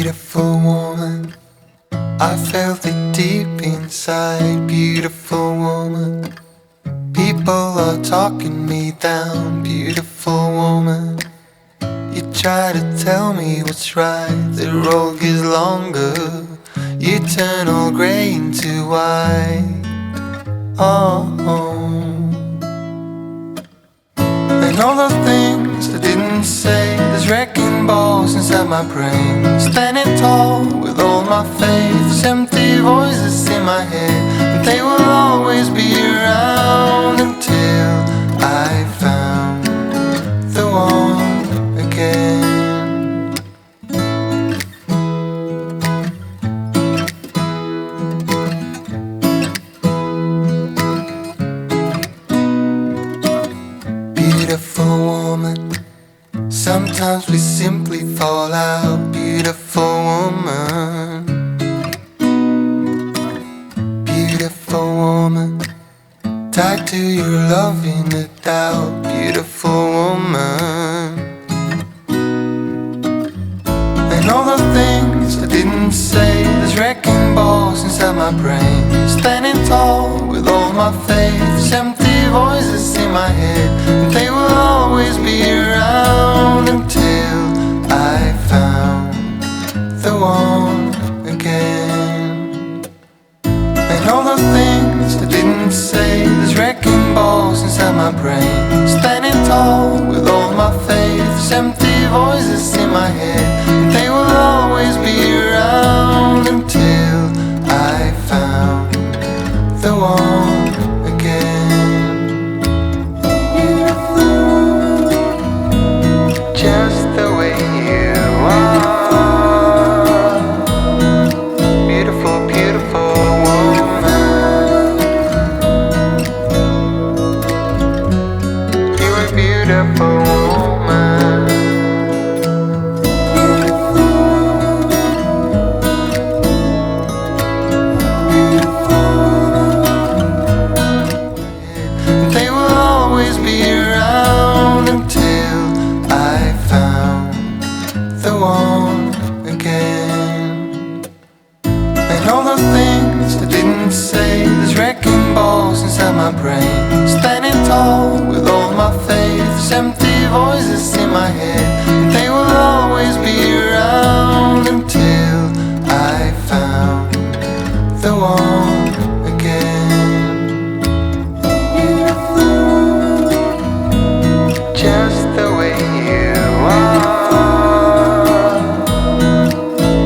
Beautiful woman, I felt it deep inside. Beautiful woman, people are talking me down. Beautiful woman, you try to tell me what's right. The road gets longer, you turn all grey into white. And all the things I didn't say, there's wrecking balls inside my brain. Standing tall with all my faith, there's empty voices in my head, and they will always be around until I found the one again. Beautiful woman, sometimes we simply fall out. Beautiful woman, beautiful woman, tied to your love in the doubt. Beautiful woman, and all the things I didn't say, there's wrecking balls inside my brain. Standing tall with all my faith, there's empty voices in my head, and they will always be around until I found the one again. And all the things I didn't say, there's wrecking balls inside my brain. Standing tall with all my faith, there's empty voices in my head, and they will always be around until I found the one again. Just the way you are, beautiful, beautiful woman. You're a beautiful woman. They will always be around until I found the one again. And all the things I didn't say, there's wrecking balls inside my brain. Standing tall with all my faith, there's empty voices in my head, and they will always be around until I found the one again. Just the way you are,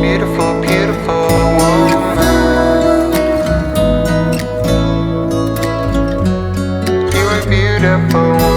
beautiful, beautiful woman. You're a beautiful woman.